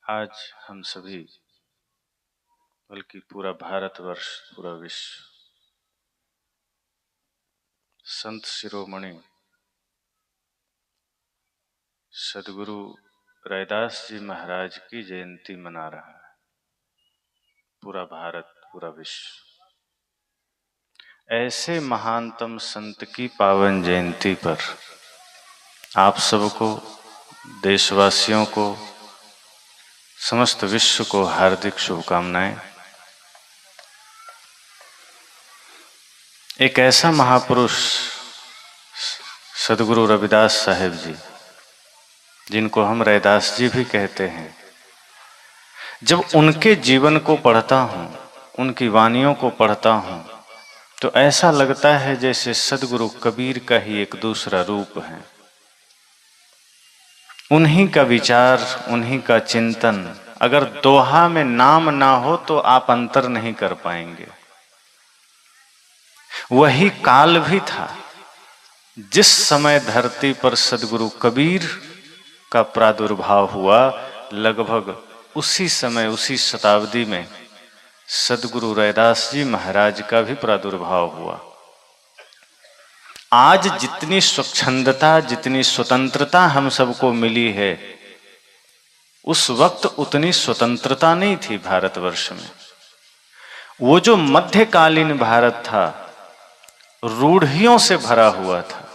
आज हम सभी, बल्कि पूरा भारतवर्ष, पूरा विश्व संत शिरोमणि सदगुरु रैदास जी महाराज की जयंती मना रहा है। पूरा भारत, पूरा विश्व ऐसे महानतम संत की पावन जयंती पर आप सबको, देशवासियों को, समस्त विश्व को हार्दिक शुभकामनाएं। एक ऐसा महापुरुष सदगुरु रविदास साहेब जी, जिनको हम रैदास जी भी कहते हैं, जब उनके जीवन को पढ़ता हूँ, उनकी वाणियों को पढ़ता हूँ, तो ऐसा लगता है जैसे सदगुरु कबीर का ही एक दूसरा रूप है। उन्हीं का विचार, उन्हीं का चिंतन, अगर दोहा में नाम ना हो तो आप अंतर नहीं कर पाएंगे। वही काल भी था जिस समय धरती पर सदगुरु कबीर का प्रादुर्भाव हुआ, लगभग उसी समय, उसी शताब्दी में सदगुरु रैदास जी महाराज का भी प्रादुर्भाव हुआ। आज जितनी स्वच्छंदता, जितनी स्वतंत्रता हम सबको मिली है, उस वक्त उतनी स्वतंत्रता नहीं थी भारतवर्ष में। वो जो मध्यकालीन भारत था, रूढ़ियों से भरा हुआ था,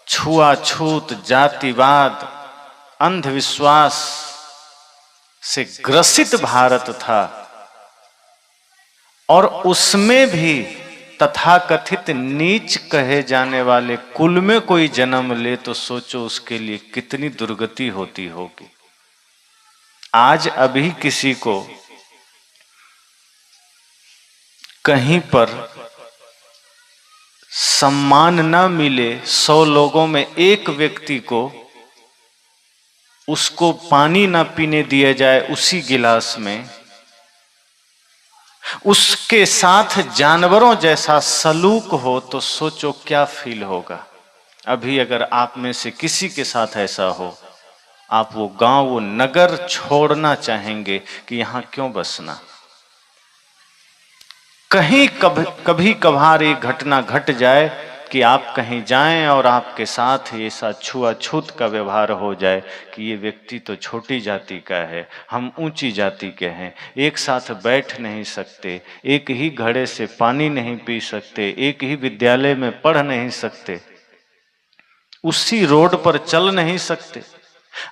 छुआछूत, जातिवाद, अंधविश्वास से ग्रसित भारत था। और उसमें भी तथाकथित नीच कहे जाने वाले कुल में कोई जन्म ले तो सोचो उसके लिए कितनी दुर्गति होती होगी। आज अभी किसी को कहीं पर सम्मान न मिले, 100 लोगों में एक व्यक्ति को उसको पानी न पीने दिया जाए उसी गिलास में, उसके साथ जानवरों जैसा सलूक हो, तो सोचो क्या फील होगा। अभी अगर आप में से किसी के साथ ऐसा हो, आप वो गांव, वो नगर छोड़ना चाहेंगे कि यहां क्यों बसना। कहीं कभी कभार एक घटना घट जाए कि आप कहीं जाएं और आपके साथ ऐसा छुआछूत का व्यवहार हो जाए कि ये व्यक्ति तो छोटी जाति का है, हम ऊंची जाति के हैं, एक साथ बैठ नहीं सकते, एक ही घड़े से पानी नहीं पी सकते, एक ही विद्यालय में पढ़ नहीं सकते, उसी रोड पर चल नहीं सकते।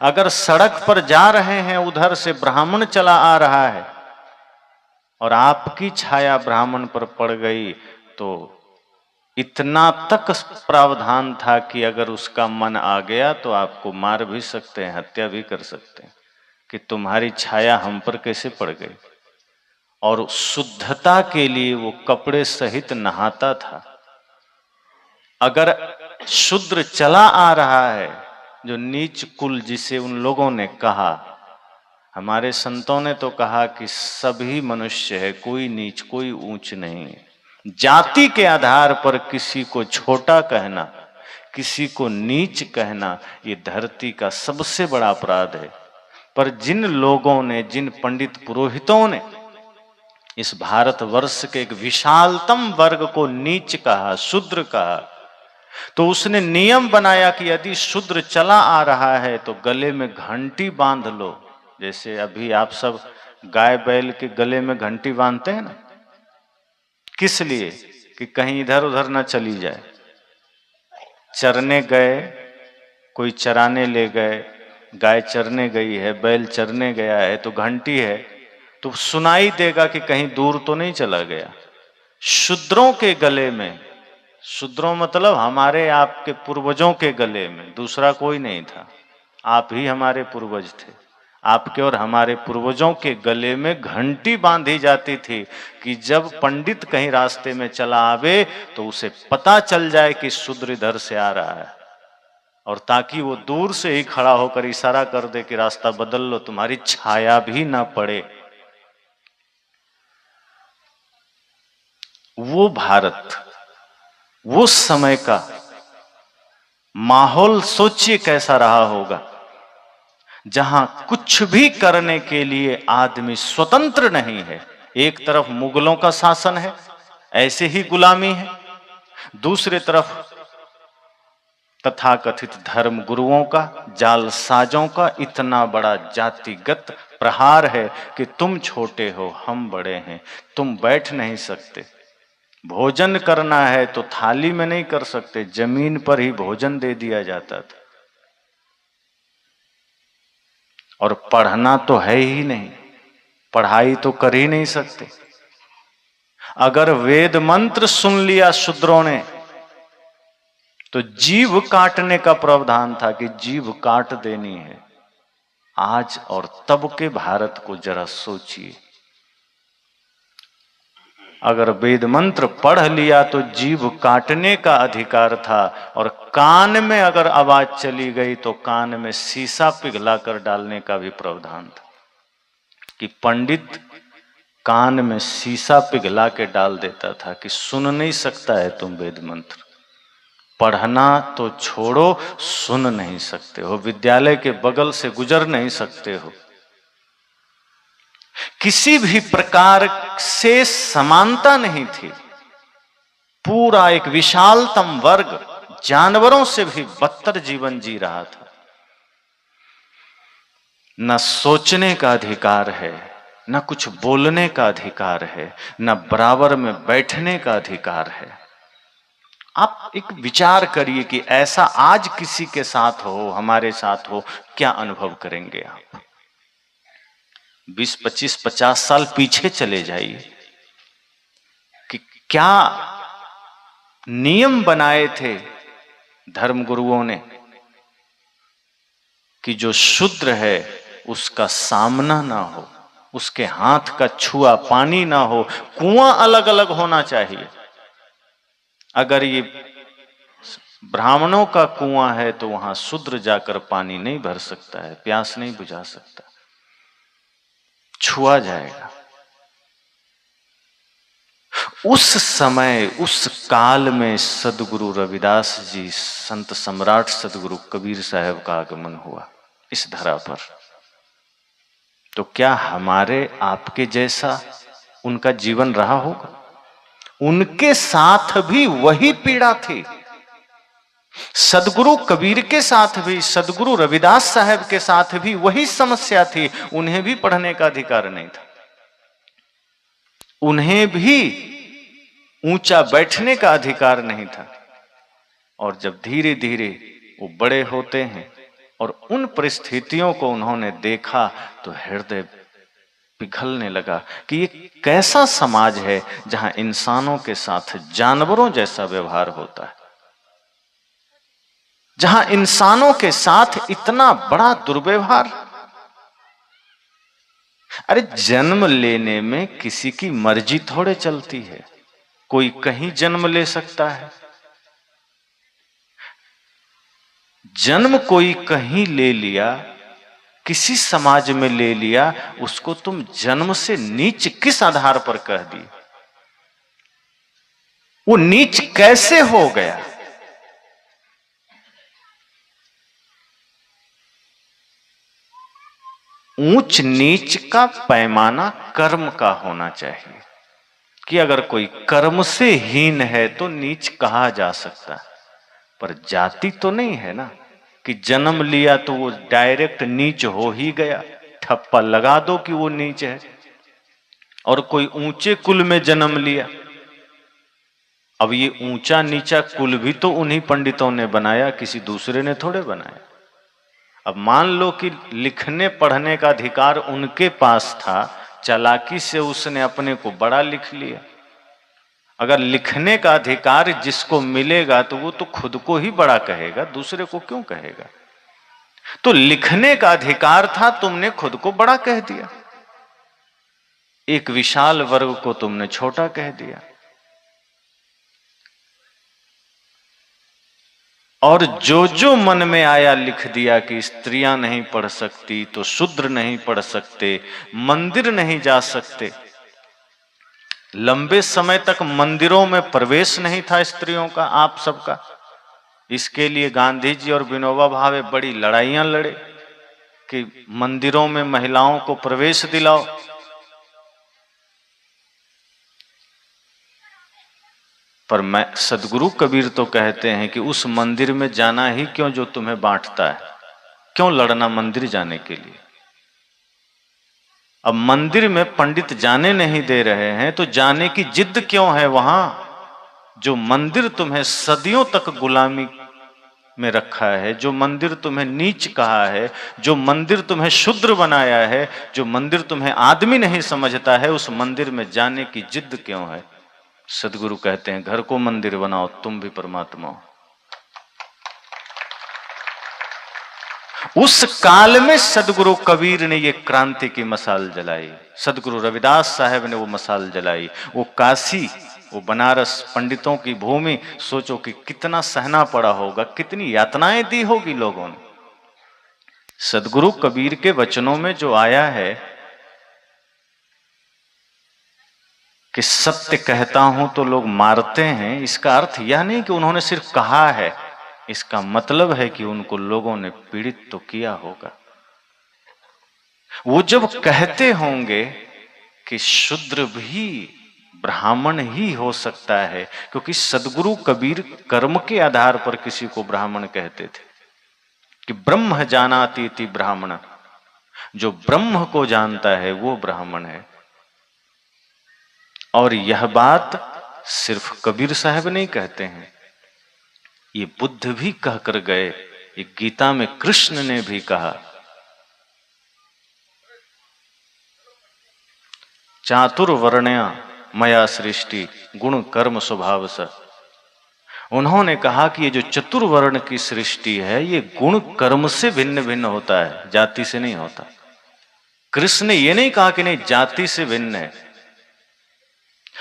अगर सड़क पर जा रहे हैं, उधर से ब्राह्मण चला आ रहा है और आपकी छाया ब्राह्मण पर पड़ गई, तो इतना तक प्रावधान था कि अगर उसका मन आ गया तो आपको मार भी सकते हैं, हत्या भी कर सकते हैं, कि तुम्हारी छाया हम पर कैसे पड़ गई। और शुद्धता के लिए वो कपड़े सहित नहाता था। अगर शूद्र चला आ रहा है, जो नीच कुल जिसे उन लोगों ने कहा, हमारे संतों ने तो कहा कि सभी मनुष्य है, कोई नीच कोई ऊंच नहीं है। जाति के आधार पर किसी को छोटा कहना, किसी को नीच कहना, ये धरती का सबसे बड़ा अपराध है। पर जिन लोगों ने, जिन पंडित पुरोहितों ने इस भारतवर्ष के एक विशालतम वर्ग को नीच कहा, शूद्र कहा, तो उसने नियम बनाया कि यदि शूद्र चला आ रहा है तो गले में घंटी बांध लो। जैसे अभी आप सब गाय बैल के गले में घंटी बांधते हैं ना, किस लिए? कि कहीं इधर उधर ना चली जाए। चरने गए, कोई चराने ले गए, गाय चरने गई है, बैल चरने गया है, तो घंटी है तो सुनाई देगा कि कहीं दूर तो नहीं चला गया। शूद्रों के गले में, शूद्रों मतलब हमारे आपके पूर्वजों के गले में दूसरा कोई नहीं था, आप ही हमारे पूर्वज थे। आपके और हमारे पूर्वजों के गले में घंटी बांधी जाती थी कि जब पंडित कहीं रास्ते में चला आवे तो उसे पता चल जाए कि शूद्र इधर से आ रहा है, और ताकि वो दूर से ही खड़ा होकर इशारा कर दे कि रास्ता बदल लो, तुम्हारी छाया भी ना पड़े। वो भारत, वो समय का माहौल सोचिए कैसा रहा होगा। जहां कुछ भी करने के लिए आदमी स्वतंत्र नहीं है। एक तरफ मुगलों का शासन है, ऐसे ही गुलामी है, दूसरे तरफ तथाकथित धर्म गुरुओं का, जालसाजों का इतना बड़ा जातिगत प्रहार है कि तुम छोटे हो, हम बड़े हैं, तुम बैठ नहीं सकते। भोजन करना है तो थाली में नहीं कर सकते, जमीन पर ही भोजन दे दिया जाता था। और पढ़ना तो है ही नहीं, पढ़ाई तो कर ही नहीं सकते। अगर वेद मंत्र सुन लिया शूद्रों ने तो जीभ काटने का प्रावधान था कि जीभ काट देनी है। आज और तब के भारत को जरा सोचिए, अगर वेद मंत्र पढ़ लिया तो जीभ काटने का अधिकार था, और कान में अगर आवाज चली गई तो कान में शीशा पिघलाकर डालने का भी प्रावधान था कि पंडित कान में शीशा पिघला के डाल देता था कि सुन नहीं सकता है तुम वेद मंत्र, पढ़ना तो छोड़ो, सुन नहीं सकते हो, विद्यालय के बगल से गुजर नहीं सकते हो। किसी भी प्रकार से समानता नहीं थी। पूरा एक विशालतम वर्ग जानवरों से भी बदतर जीवन जी रहा था। न सोचने का अधिकार है, न कुछ बोलने का अधिकार है, न बराबर में बैठने का अधिकार है। आप एक विचार करिए कि ऐसा आज किसी के साथ हो, हमारे साथ हो, क्या अनुभव करेंगे आप? 20, 25, 50 साल पीछे चले जाइए कि क्या नियम बनाए थे धर्मगुरुओं ने कि जो शूद्र है उसका सामना ना हो, उसके हाथ का छुआ पानी ना हो, कुआं अलग अलग होना चाहिए। अगर ये ब्राह्मणों का कुआं है तो वहां शूद्र जाकर पानी नहीं भर सकता है, प्यास नहीं बुझा सकता, छुआ जाएगा। उस समय उस काल में सदगुरु रविदास जी, संत सम्राट सदगुरु कबीर साहब का आगमन हुआ इस धरा पर। तो क्या हमारे आपके जैसा उनका जीवन रहा होगा? उनके साथ भी वही पीड़ा थी। सदगुरु कबीर के साथ भी, सदगुरु रविदास साहब के साथ भी वही समस्या थी। उन्हें भी पढ़ने का अधिकार नहीं था, उन्हें भी ऊंचा बैठने का अधिकार नहीं था। और जब धीरे धीरे वो बड़े होते हैं और उन परिस्थितियों को उन्होंने देखा तो हृदय पिघलने लगा कि ये कैसा समाज है जहां इंसानों के साथ जानवरों जैसा व्यवहार होता है, जहां इंसानों के साथ इतना बड़ा दुर्व्यवहार। अरे जन्म लेने में किसी की मर्जी थोड़े चलती है, कोई कहीं जन्म ले सकता है। जन्म कोई कहीं ले लिया, किसी समाज में ले लिया, उसको तुम जन्म से नीच किस आधार पर कह दी? वो नीच कैसे हो गया? ऊंच नीच का पैमाना कर्म का होना चाहिए कि अगर कोई कर्म से हीन है तो नीच कहा जा सकता है, पर जाति तो नहीं है ना कि जन्म लिया तो वो डायरेक्ट नीच हो ही गया, ठप्पा लगा दो कि वो नीच है। और कोई ऊंचे कुल में जन्म लिया, अब ये ऊंचा नीचा कुल भी तो उन्हीं पंडितों ने बनाया, किसी दूसरे ने थोड़े बनाया। अब मान लो कि लिखने पढ़ने का अधिकार उनके पास था, चालाकी से उसने अपने को बड़ा लिख लिया। अगर लिखने का अधिकार जिसको मिलेगा तो वो तो खुद को ही बड़ा कहेगा, दूसरे को क्यों कहेगा? तो लिखने का अधिकार था, तुमने खुद को बड़ा कह दिया, एक विशाल वर्ग को तुमने छोटा कह दिया। और जो जो मन में आया लिख दिया कि स्त्रियां नहीं पढ़ सकती तो शूद्र नहीं पढ़ सकते, मंदिर नहीं जा सकते। लंबे समय तक मंदिरों में प्रवेश नहीं था स्त्रियों का, आप सबका। इसके लिए गांधी जी और विनोबा भावे बड़ी लड़ाइयां लड़े कि मंदिरों में महिलाओं को प्रवेश दिलाओ। पर मैं सदगुरु कबीर तो कहते हैं कि उस मंदिर में जाना ही क्यों जो तुम्हें बांटता है, क्यों लड़ना मंदिर जाने के लिए। अब मंदिर में पंडित जाने नहीं दे रहे हैं तो जाने की जिद क्यों है वहां। जो मंदिर तुम्हें सदियों तक गुलामी में रखा है, जो मंदिर तुम्हें नीच कहा है, जो मंदिर तुम्हें शूद्र बनाया है, जो मंदिर तुम्हें आदमी नहीं समझता है, उस मंदिर में जाने की जिद क्यों है। सदगुरु कहते हैं घर को मंदिर बनाओ, तुम भी परमात्मा हो। उस काल में सदगुरु कबीर ने ये क्रांति की मसाल जलाई, सदगुरु रविदास साहब ने वो मसाल जलाई। वो काशी, वो बनारस पंडितों की भूमि, सोचो कि कितना सहना पड़ा होगा, कितनी यातनाएं दी होगी लोगों ने। सदगुरु कबीर के वचनों में जो आया है कि सत्य कहता हूं तो लोग मारते हैं, इसका अर्थ यह नहीं कि उन्होंने सिर्फ कहा है, इसका मतलब है कि उनको लोगों ने पीड़ित तो किया होगा। वो जब कहते होंगे कि शूद्र भी ब्राह्मण ही हो सकता है, क्योंकि सदगुरु कबीर कर्म के आधार पर किसी को ब्राह्मण कहते थे कि ब्रह्म जानाति इति ब्राह्मण, जो ब्रह्म को जानता है वो ब्राह्मण है। और यह बात सिर्फ कबीर साहब नहीं कहते हैं, ये बुद्ध भी कहकर गए, ये गीता में कृष्ण ने भी कहा। चातुर्वर्ण्या मया सृष्टि गुण कर्म स्वभाव स। उन्होंने कहा कि ये जो चतुर्वर्ण की सृष्टि है ये गुण कर्म से भिन्न भिन्न होता है, जाति से नहीं होता। कृष्ण ने ये नहीं कहा कि नहीं जाति से भिन्न है।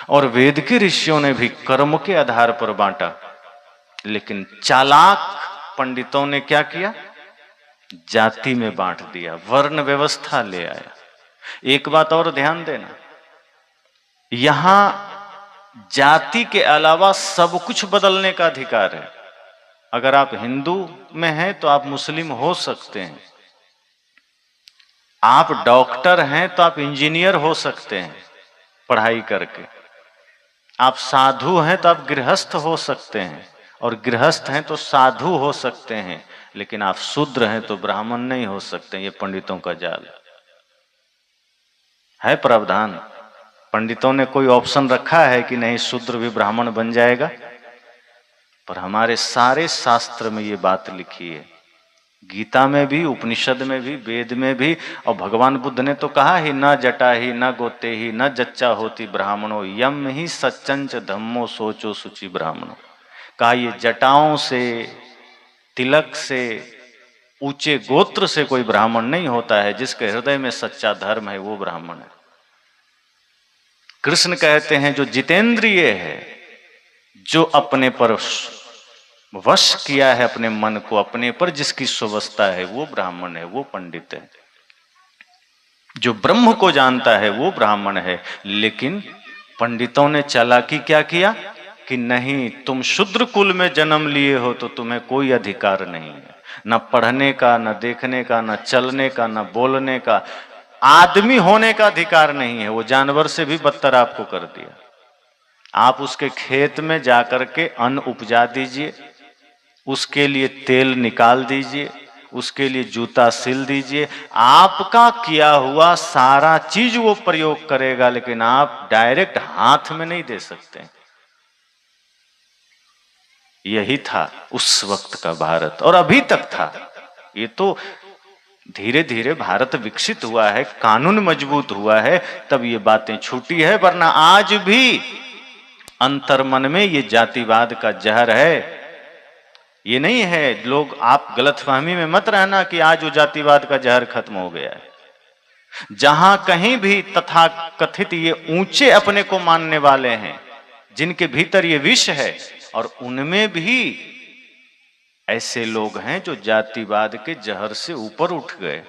और वेद के ऋषियों ने भी कर्म के आधार पर बांटा, लेकिन चालाक पंडितों ने क्या किया, जाति में बांट दिया, वर्ण व्यवस्था ले आया। एक बात और ध्यान देना, यहां जाति के अलावा सब कुछ बदलने का अधिकार है। अगर आप हिंदू में हैं तो आप मुस्लिम हो सकते हैं, आप डॉक्टर हैं तो आप इंजीनियर हो सकते हैं पढ़ाई करके, आप साधु हैं तो आप गृहस्थ हो सकते हैं, और गृहस्थ हैं तो साधु हो सकते हैं, लेकिन आप शूद्र हैं तो ब्राह्मण नहीं हो सकते। ये पंडितों का जाल है, प्रावधान। पंडितों ने कोई ऑप्शन रखा है कि नहीं शूद्र भी ब्राह्मण बन जाएगा, पर हमारे सारे शास्त्र में ये बात लिखी है, गीता में भी, उपनिषद में भी, वेद में भी। और भगवान बुद्ध ने तो कहा ही, न जटा ही न गोते ही न जच्चा होती ब्राह्मणों यम ही सच्चंच धम्मो सोचो सुचि ब्राह्मणों। कहा ये जटाओं से, तिलक से, ऊंचे गोत्र से कोई ब्राह्मण नहीं होता है, जिसके हृदय में सच्चा धर्म है वो ब्राह्मण है। कृष्ण कहते हैं जो जितेंद्रिय है, जो अपने पर वश किया है अपने मन को, अपने पर जिसकी स्ववस्था है वो ब्राह्मण है, वो पंडित है। जो ब्रह्म को जानता है वो ब्राह्मण है। लेकिन पंडितों ने चालाकी क्या किया कि नहीं, तुम शूद्र कुल में जन्म लिए हो तो तुम्हें कोई अधिकार नहीं है, न पढ़ने का, न देखने का, न चलने का, न बोलने का, आदमी होने का अधिकार नहीं है। वो जानवर से भी बदतर आपको कर दिया। आप उसके खेत में जाकर के अन्न उपजा दीजिए, उसके लिए तेल निकाल दीजिए, उसके लिए जूता सिल दीजिए, आपका किया हुआ सारा चीज वो प्रयोग करेगा, लेकिन आप डायरेक्ट हाथ में नहीं दे सकते। यही था उस वक्त का भारत, और अभी तक था। ये तो धीरे धीरे भारत विकसित हुआ है, कानून मजबूत हुआ है, तब ये बातें छूटी है, वरना आज भी अंतर्मन में ये जातिवाद का जहर है। ये नहीं है, लोग, आप गलतफहमी में मत रहना कि आज वो जातिवाद का जहर खत्म हो गया है। जहां कहीं भी तथा कथित ये ऊंचे अपने को मानने वाले हैं, जिनके भीतर ये विष है, और उनमें भी ऐसे लोग हैं जो जातिवाद के जहर से ऊपर उठ गए।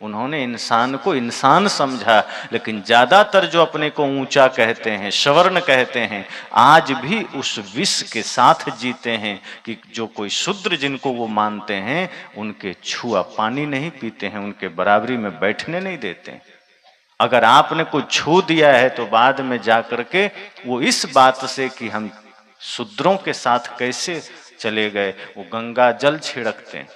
उन्होंने इंसान को इंसान समझा, लेकिन ज्यादातर जो अपने को ऊंचा कहते हैं, सवर्ण कहते हैं, आज भी उस विष के साथ जीते हैं कि जो कोई शूद्र जिनको वो मानते हैं, उनके छुआ पानी नहीं पीते हैं, उनके बराबरी में बैठने नहीं देते हैं। अगर आपने कुछ छू दिया है तो बाद में जाकर के वो इस बात से कि हम शूद्रों के साथ कैसे चले गए, वो गंगा जल छिड़कते हैं।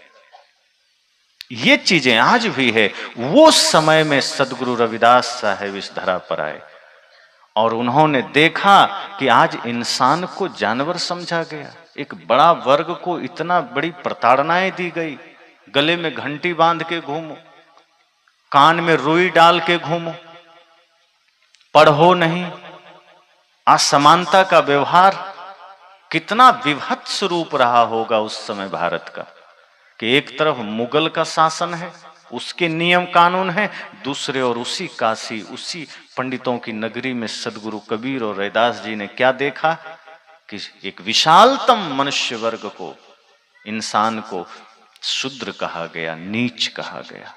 ये चीजें आज भी है। वो समय में सदगुरु रविदास साहब इस धरा पर आए और उन्होंने देखा कि आज इंसान को जानवर समझा गया, एक बड़ा वर्ग को इतना बड़ी प्रताड़नाएं दी गई। गले में घंटी बांध के घूमो, कान में रुई डाल के घूमो, पढ़ो नहीं, असमानता का व्यवहार। कितना विभत्स रूप रहा होगा उस समय भारत का, कि एक तरफ मुगल का शासन है, उसके नियम कानून है, दूसरे और उसी काशी, उसी पंडितों की नगरी में सदगुरु कबीर और रैदास जी ने क्या देखा कि एक विशालतम मनुष्य वर्ग को, इंसान को शूद्र कहा गया, नीच कहा गया।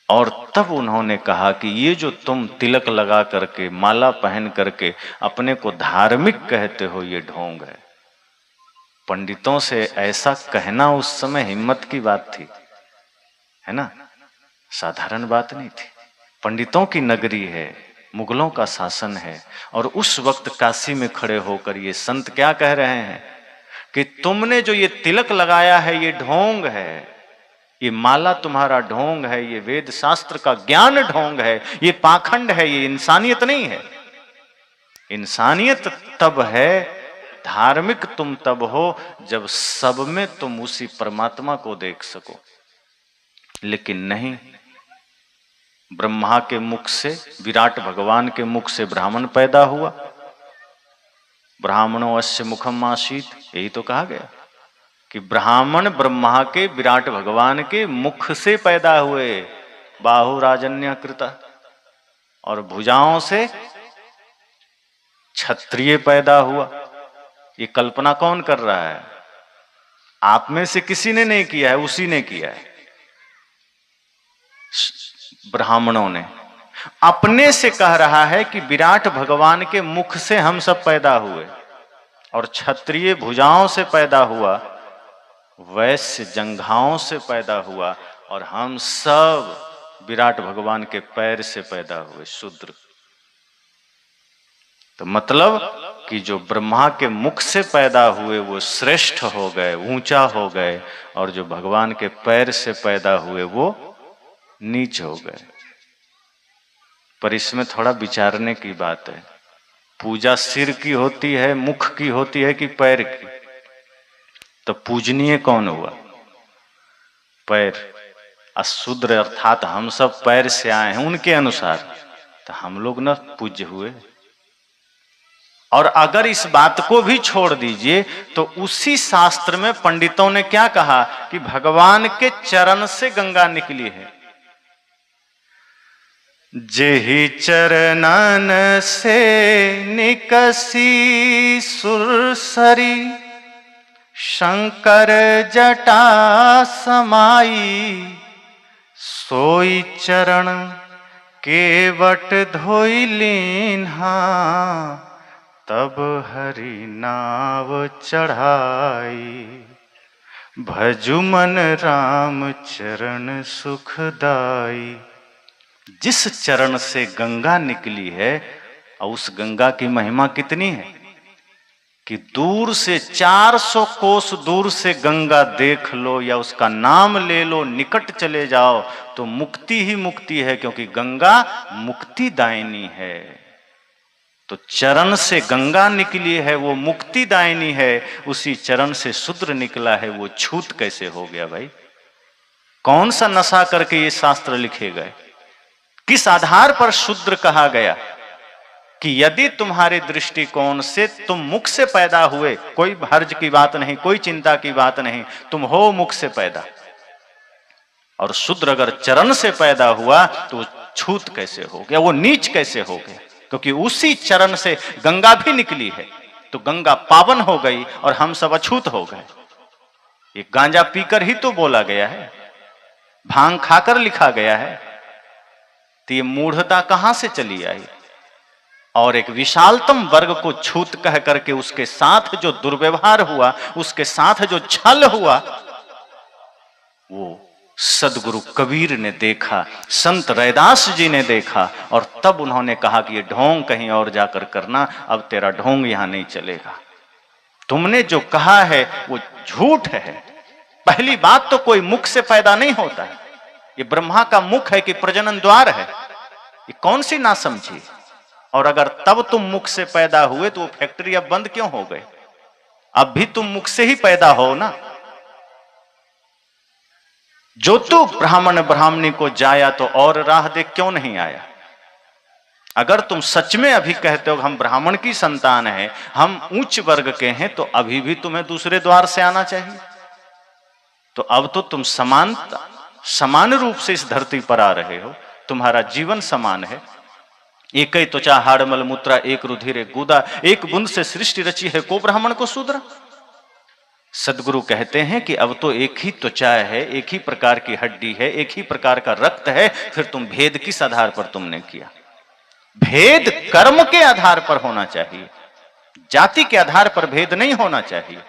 और तब उन्होंने कहा कि ये जो तुम तिलक लगा करके, माला पहन करके अपने को धार्मिक कहते हो, ये ढोंग है। पंडितों से ऐसा कहना उस समय हिम्मत की बात थी, है ना, साधारण बात नहीं थी। पंडितों की नगरी है, मुगलों का शासन है, और उस वक्त काशी में खड़े होकर ये संत क्या कह रहे हैं कि तुमने जो ये तिलक लगाया है ये ढोंग है, ये माला तुम्हारा ढोंग है, ये वेद शास्त्र का ज्ञान ढोंग है, ये पाखंड है, ये इंसानियत नहीं है। इंसानियत तब है, धार्मिक तुम तब हो जब सब में तुम उसी परमात्मा को देख सको। लेकिन नहीं, ब्रह्मा के मुख से, विराट भगवान के मुख से ब्राह्मण पैदा हुआ। ब्राह्मणों अस्य मुखम आसीत, यही तो कहा गया कि ब्राह्मण ब्रह्मा के, विराट भगवान के मुख से पैदा हुए। बाहु राजन्य कृता, और भुजाओं से क्षत्रिय पैदा हुआ। ये कल्पना कौन कर रहा है? आप में से किसी ने नहीं किया है, उसी ने किया है। ब्राह्मणों ने अपने से कह रहा है कि विराट भगवान के मुख से हम सब पैदा हुए, और क्षत्रिय भुजाओं से पैदा हुआ, वैश्य जंघाओं से पैदा हुआ, और हम सब विराट भगवान के पैर से पैदा हुए, शूद्र। तो मतलब कि जो ब्रह्मा के मुख से पैदा हुए वो श्रेष्ठ हो गए, ऊंचा हो गए, और जो भगवान के पैर से पैदा हुए वो नीच हो गए। पर इसमें थोड़ा विचारने की बात है। पूजा सिर की होती है, मुख की होती है कि पैर की? तो पूजनीय कौन हुआ? पैर। अशूद्र अर्थात हम सब पैर से आए हैं उनके अनुसार, तो हम लोग न पूज्य हुए। और अगर इस बात को भी छोड़ दीजिए तो उसी शास्त्र में पंडितों ने क्या कहा कि भगवान के चरण से गंगा निकली है। जेहि चरणन से निकसी सुरसरी, शंकर जटा समाई, सोई चरण केवट धोई लीन्हा, तब हरि नाव चढ़ाई, भजु मन राम चरण सुखदाई। जिस चरण से गंगा निकली है, और उस गंगा की महिमा कितनी है कि दूर से 400 कोस दूर से गंगा देख लो या उसका नाम ले लो, निकट चले जाओ तो मुक्ति ही मुक्ति है, क्योंकि गंगा मुक्तिदायिनी है। तो चरण से गंगा निकली है, वो मुक्तिदायिनी है। उसी चरण से शूद्र निकला है, वो छूत कैसे हो गया भाई? कौन सा नशा करके ये शास्त्र लिखे गए? किस आधार पर शूद्र कहा गया? कि यदि तुम्हारे दृष्टिकोण से तुम मुख से पैदा हुए, कोई हर्ज की बात नहीं, कोई चिंता की बात नहीं, तुम हो मुख से पैदा, और शूद्र अगर चरण से पैदा हुआ तो छूत कैसे हो गया, वो नीच कैसे हो गया? क्योंकि उसी चरण से गंगा भी निकली है, तो गंगा पावन हो गई और हम सब अछूत हो गए। ये गांजा पीकर ही तो बोला गया है। भांग खाकर लिखा गया है, तो ये मूढ़ता कहां से चली आई? और एक विशालतम वर्ग को छूत कह करके उसके साथ जो दुर्व्यवहार हुआ, उसके साथ जो छल हुआ, वो सदगुरु कबीर ने देखा, संत रैदास जी ने देखा, और तब उन्होंने कहा कि ये ढोंग कहीं और जाकर करना, अब तेरा ढोंग यहां नहीं चलेगा। तुमने जो कहा है वो झूठ है। पहली बात तो कोई मुख से पैदा नहीं होता है, ये ब्रह्मा का मुख है कि प्रजनन द्वार है, ये कौन सी ना समझी। और अगर तब तुम मुख से पैदा हुए तो वो फैक्ट्री अब बंद क्यों हो गए? अब भी तुम मुख से ही पैदा हो ना। जो तू ब्राह्मण ब्राह्मणी को जाया तो और राह देख क्यों नहीं आया? अगर तुम सच में अभी कहते हो हम ब्राह्मण की संतान है, हम उच्च वर्ग के हैं, तो अभी भी तुम्हें दूसरे द्वार से आना चाहिए। तो अब तो तुम समान रूप से इस धरती पर आ रहे हो, तुम्हारा जीवन समान है। एक ही त्वचा हाड़ मल मूत्रा, एक रुधिर एक गुदा, एक बूंद से सृष्टि रची है, को ब्राह्मण को शूद्र। सदगुरु कहते हैं कि अब तो एक ही त्वचा है, एक ही प्रकार की हड्डी है, एक ही प्रकार का रक्त है, फिर तुम भेद किस आधार पर तुमने किया? भेद कर्म के आधार पर होना चाहिए, जाति के आधार पर भेद नहीं होना चाहिए।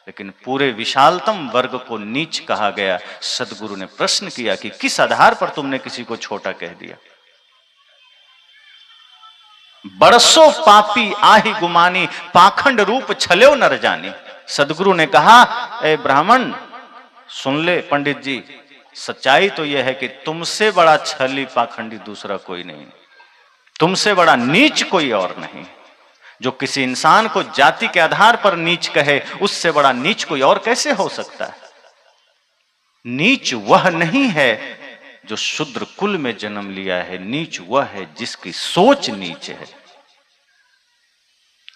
लेकिन पूरे विशालतम वर्ग को नीच कहा गया। सदगुरु ने प्रश्न किया कि किस आधार पर तुमने किसी को छोटा कह दिया? बरसों पापी आही गुमानी, पाखंड रूप छल्यो नर जानी। सदगुरु ने कहा, ए ब्राह्मण सुन ले पंडित जी, सच्चाई तो यह है कि तुमसे बड़ा छली पाखंडी दूसरा कोई नहीं, तुमसे बड़ा नीच कोई और नहीं। जो किसी इंसान को जाति के आधार पर नीच कहे, उससे बड़ा नीच कोई और कैसे हो सकता है? नीच वह नहीं है जो शूद्र कुल में जन्म लिया है, नीच वह है जिसकी सोच नीच है,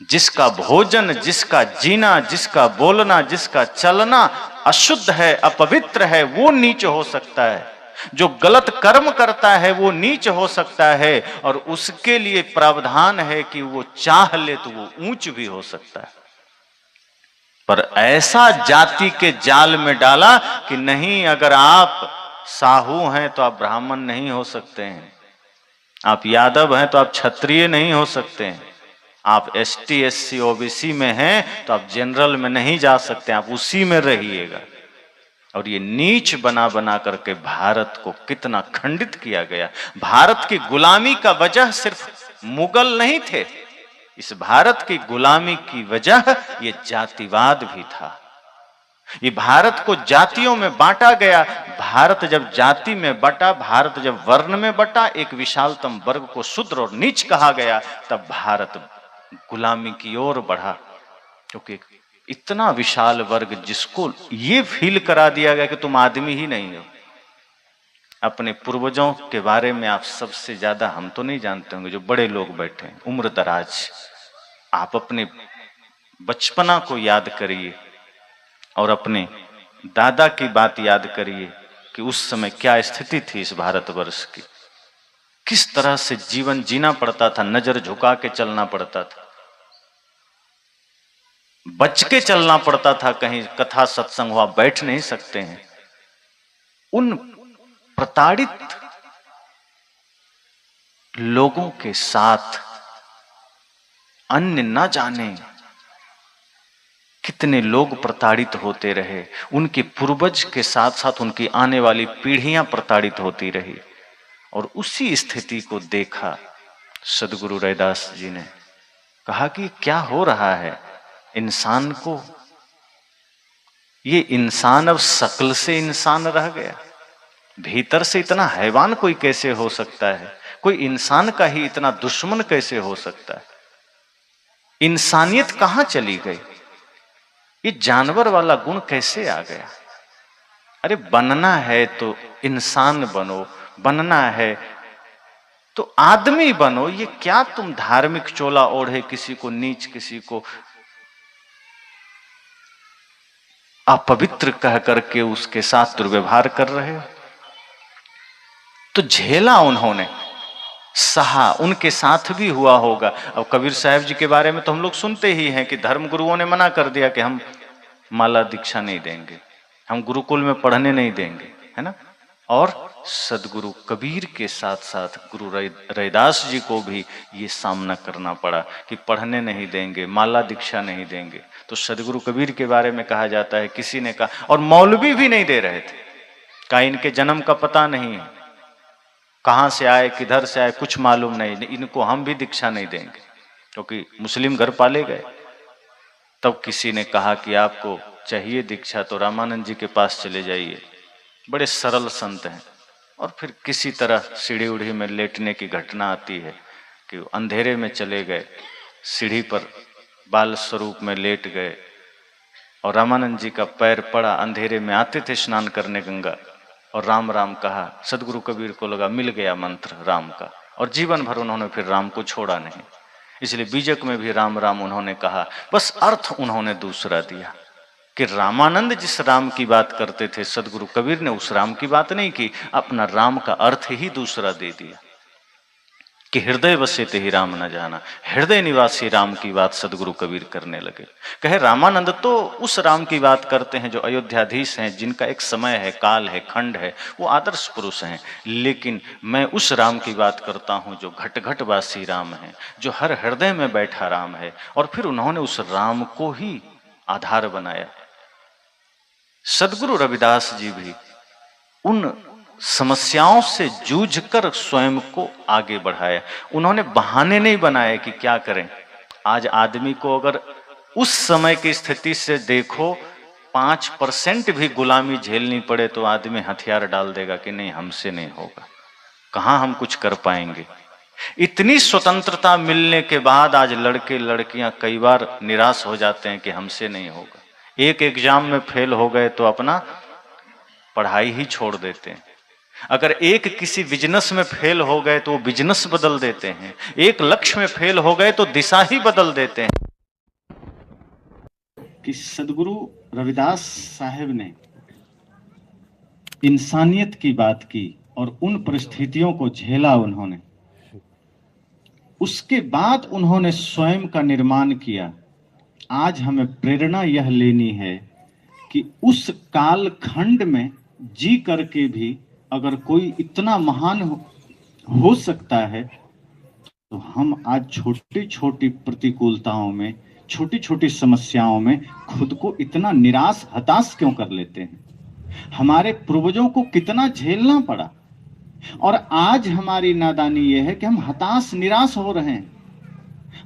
जिसका भोजन, जिसका जीना, जिसका बोलना, जिसका चलना अशुद्ध है, अपवित्र है, वो नीच हो सकता है। जो गलत कर्म करता है वो नीच हो सकता है, और उसके लिए प्रावधान है कि वो चाह ले तो वो ऊंच भी हो सकता है। पर ऐसा जाति के जाल में डाला कि नहीं, अगर आप साहू हैं तो आप ब्राह्मण नहीं हो सकते हैं, आप यादव हैं तो आप क्षत्रिय नहीं हो सकते हैं, आप एसटी एससी ओबीसी में हैं तो आप जनरल में नहीं जा सकते, आप उसी में रहिएगा। और ये नीच बना बना करके भारत को कितना खंडित किया गया। भारत की गुलामी का वजह सिर्फ मुगल नहीं थे, इस भारत की गुलामी की वजह ये जातिवाद भी था। ये भारत को जातियों में बांटा गया। भारत जब जाति में बटा, भारत जब वर्ण में बटा, एक विशालतम वर्ग को शूद्र और नीच कहा गया, तब भारत गुलामी की ओर बढ़ा। क्योंकि इतना विशाल वर्ग जिसको ये फील करा दिया गया कि तुम आदमी ही नहीं हो। अपने पूर्वजों के बारे में आप सबसे ज्यादा हम तो नहीं जानते होंगे, जो बड़े लोग बैठे हैं उम्र दराज, आप अपने बचपना को याद करिए और अपने दादा की बात याद करिए कि उस समय क्या स्थिति थी इस भारतवर्ष की, किस तरह से जीवन जीना पड़ता था, नजर झुका के चलना पड़ता था, बच के चलना पड़ता था, कहीं कथा सत्संग हुआ बैठ नहीं सकते हैं। उन प्रताड़ित लोगों के साथ अन्य न जाने कितने लोग प्रताड़ित होते रहे, उनके पूर्वज के साथ साथ उनकी आने वाली पीढ़ियां प्रताड़ित होती रही। और उसी स्थिति को देखा सदगुरु रैदास जी ने कहा कि क्या हो रहा है इंसान को, ये इंसान अब शक्ल से इंसान रह गया, भीतर से इतना हैवान कोई कैसे हो सकता है, कोई इंसान का ही इतना दुश्मन कैसे हो सकता है, इंसानियत कहां चली गई, ये जानवर वाला गुण कैसे आ गया। अरे बनना है तो इंसान बनो, बनना है तो आदमी बनो, ये क्या तुम धार्मिक चोला ओढ़े किसी को नीच, किसी को अपवित्र कह करके उसके साथ दुर्व्यवहार कर रहे हो। तो झेला उन्होंने, सहा, उनके साथ भी हुआ होगा। अब कबीर साहब जी के बारे में तो हम लोग सुनते ही हैं कि धर्म गुरुओं ने मना कर दिया कि हम माला दीक्षा नहीं देंगे, हम गुरुकुल में पढ़ने नहीं देंगे, है ना। और सदगुरु कबीर के साथ साथ गुरु रैदास जी को भी ये सामना करना पड़ा कि पढ़ने नहीं देंगे, माला दीक्षा नहीं देंगे। तो सदगुरु कबीर के बारे में कहा जाता है, किसी ने कहा, और मौलवी भी नहीं दे रहे थे, कहा इनके जन्म का पता नहीं है, कहाँ से आए किधर से आए कुछ मालूम नहीं, इनको हम भी दीक्षा नहीं देंगे, क्योंकि मुस्लिम घर पाले गए। तब किसी ने कहा कि आपको चाहिए दीक्षा तो रामानंद जी के पास चले जाइए, बड़े सरल संत हैं। और फिर किसी तरह सीढ़ी उढ़ी में लेटने की घटना आती है कि अंधेरे में चले गए, सीढ़ी पर बाल स्वरूप में लेट गए और रामानंद जी का पैर पड़ा। अंधेरे में आते थे स्नान करने गंगा और राम राम कहा। सदगुरु कबीर को लगा मिल गया मंत्र राम का, और जीवन भर उन्होंने फिर राम को छोड़ा नहीं। इसलिए बीजक में भी राम राम उन्होंने कहा, बस अर्थ उन्होंने दूसरा दिया कि रामानंद जिस राम की बात करते थे, सदगुरु कबीर ने उस राम की बात नहीं की, अपना राम का अर्थ ही दूसरा दे दिया कि हृदय बसे ते ही राम न जाना। हृदय निवासी राम की बात सदगुरु कबीर करने लगे। कहे रामानंद तो उस राम की बात करते हैं जो अयोध्याधीश हैं, जिनका एक समय है, काल है, खंड है, वो आदर्श पुरुष हैं। लेकिन मैं उस राम की बात करता हूं जो घट घट वासी राम है, जो हर हृदय में बैठा राम है। और फिर उन्होंने उस राम को ही आधार बनाया। सदगुरु रविदास जी भी उन समस्याओं से जूझकर स्वयं को आगे बढ़ाया। उन्होंने बहाने नहीं बनाए कि क्या करें। आज आदमी को अगर उस समय की स्थिति से देखो, 5% भी गुलामी झेलनी पड़े तो आदमी हथियार डाल देगा कि नहीं हमसे नहीं होगा, कहां हम कुछ कर पाएंगे। इतनी स्वतंत्रता मिलने के बाद आज लड़के लड़कियां कई बार निराश हो जाते हैं कि हमसे नहीं होगा। एक एग्जाम में फेल हो गए तो अपना पढ़ाई ही छोड़ देते हैं। अगर एक किसी बिजनेस में फेल हो गए तो वो बिजनेस बदल देते हैं। एक लक्ष्य में फेल हो गए तो दिशा ही बदल देते हैं। कि सदगुरु रविदास साहब ने इंसानियत की बात की और उन परिस्थितियों को झेला उन्होंने। उसके बाद उन्होंने स्वयं का निर्माण किया। आज हमें प्रेरणा यह लेनी है कि उस कालखंड में जी करके भी अगर कोई इतना महान हो सकता है तो हम आज छोटी छोटी प्रतिकूलताओं में, छोटी छोटी समस्याओं में खुद को इतना निराश हताश क्यों कर लेते हैं। हमारे पूर्वजों को कितना झेलना पड़ा और आज हमारी नादानी यह है कि हम हताश निराश हो रहे हैं।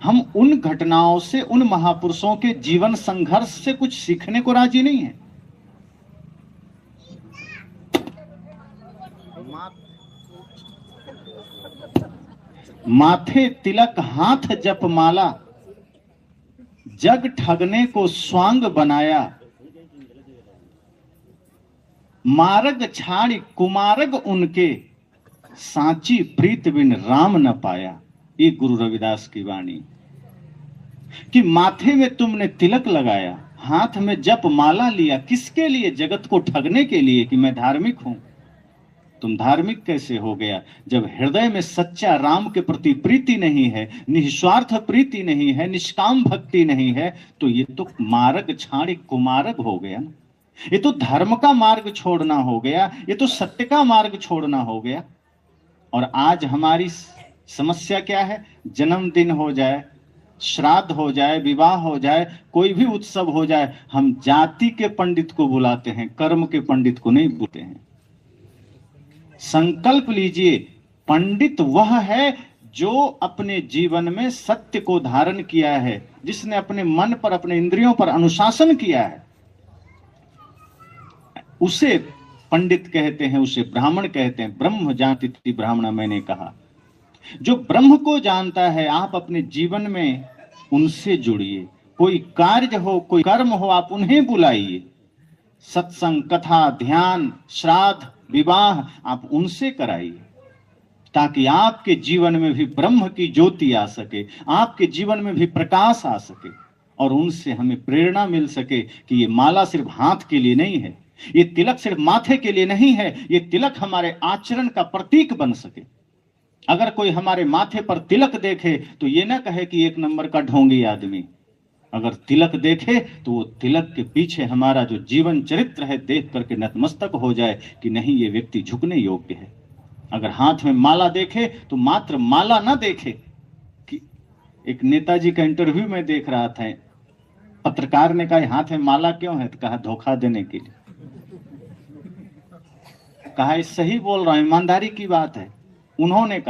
हम उन घटनाओं से, उन महापुरुषों के जीवन संघर्ष से कुछ सीखने को राजी नहीं है। माथे तिलक हाथ जप माला, जग ठगने को स्वांग बनाया, मार्ग छाड़ी कुमारग उनके, सांची प्रीत बिन राम न पाया। ये गुरु रविदास की वाणी कि माथे में तुमने तिलक लगाया, हाथ में जप माला लिया, किसके लिए? जगत को ठगने के लिए कि मैं धार्मिक हूं। तुम धार्मिक कैसे हो गया जब हृदय में सच्चा राम के प्रति प्रीति नहीं है, निस्वार्थ प्रीति नहीं है, निष्काम भक्ति नहीं है। तो ये तो मार्ग छाड़ी कुमार्ग हो गया ना। ये तो धर्म का मार्ग छोड़ना हो गया, ये तो सत्य का मार्ग छोड़ना हो गया। और आज हमारी समस्या क्या है? जन्मदिन हो जाए, श्राद्ध हो जाए, विवाह हो जाए, कोई भी उत्सव हो जाए, हम जाति के पंडित को बुलाते हैं, कर्म के पंडित को नहीं बुलाते हैं। संकल्प लीजिए, पंडित वह है जो अपने जीवन में सत्य को धारण किया है, जिसने अपने मन पर, अपने इंद्रियों पर अनुशासन किया है, उसे पंडित कहते हैं, उसे ब्राह्मण कहते हैं। ब्रह्म जानती ब्राह्मण मैंने कहा। जो ब्रह्म को जानता है, आप अपने जीवन में उनसे जुड़िए। कोई कार्य हो, कोई कर्म हो, आप उन्हें बुलाइए। सत्संग, कथा, ध्यान, श्राद्ध, विवाह आप उनसे कराइए, ताकि आपके जीवन में भी ब्रह्म की ज्योति आ सके, आपके जीवन में भी प्रकाश आ सके और उनसे हमें प्रेरणा मिल सके कि ये माला सिर्फ हाथ के लिए नहीं है, ये तिलक सिर्फ माथे के लिए नहीं है, ये तिलक हमारे आचरण का प्रतीक बन सके। अगर कोई हमारे माथे पर तिलक देखे तो ये ना कहे कि एक नंबर का ढोंगी आदमी, अगर तिलक देखे तो वो तिलक के पीछे हमारा जो जीवन चरित्र है देख करके नतमस्तक हो जाए कि नहीं, ये व्यक्ति झुकने योग्य है। अगर हाथ में माला देखे तो मात्र माला ना देखे। कि एक नेताजी का इंटरव्यू में देख रहा था, पत्रकार ने कहा हाथ में माला क्यों है, तो कहा धोखा देने के लिए। कहा सही बोल रहा हूं, ईमानदारी की बात है। उन्होंने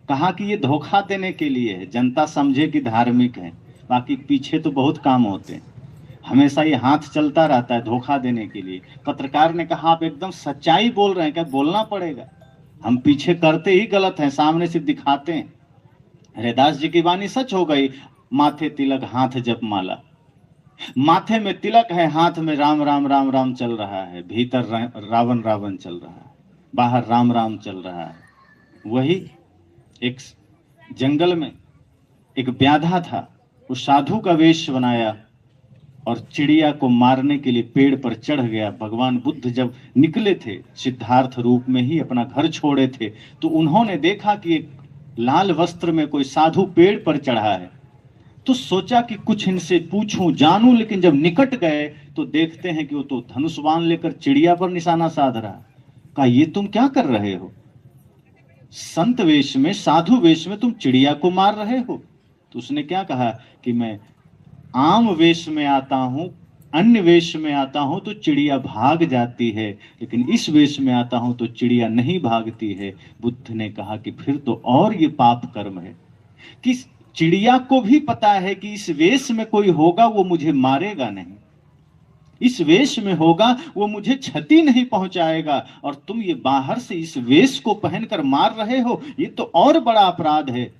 कहा कि ये धोखा देने के लिए है, जनता समझे कि धार्मिक है, बाकी पीछे तो बहुत काम होते हैं। हमेशा ये हाथ चलता रहता है धोखा देने के लिए। पत्रकार ने कहा आप एकदम सच्चाई बोल रहे हैं क्या? बोलना पड़ेगा, हम पीछे करते ही गलत हैं, सामने सिर्फ दिखाते हैं। हरिदास जी की वाणी सच हो गई, माथे तिलक हाथ जप माला। माथे में तिलक है, हाथ में राम राम राम राम चल रहा है, भीतर रावण रावण चल रहा है, बाहर राम राम चल रहा है। वही एक जंगल में एक व्याधा था, उस साधु का वेश बनाया और चिड़िया को मारने के लिए पेड़ पर चढ़ गया। भगवान बुद्ध जब निकले थे सिद्धार्थ रूप में ही, अपना घर छोड़े थे, तो उन्होंने देखा कि एक लाल वस्त्र में कोई साधु पेड़ पर चढ़ा है। तो सोचा कि कुछ इनसे पूछूं जानूं, लेकिन जब निकट गए तो देखते हैं कि वो तो धनुष बाण लेकर चिड़िया पर निशाना साध रहा। कहा ये तुम क्या कर रहे हो? संत वेश में, साधु वेश में तुम चिड़िया को मार रहे हो? तो उसने क्या कहा कि मैं आम वेश में आता हूं, अन्य वेश में आता हूं तो चिड़िया भाग जाती है, लेकिन इस वेश में आता हूं तो चिड़िया नहीं भागती है। बुद्ध ने कहा कि फिर तो और ये पाप कर्म है कि चिड़िया को भी पता है कि इस वेश में कोई होगा वो मुझे मारेगा नहीं, इस वेश में होगा वो मुझे क्षति नहीं पहुंचाएगा, और तुम ये बाहर से इस वेश को पहनकर मार रहे हो, ये तो और बड़ा अपराध है।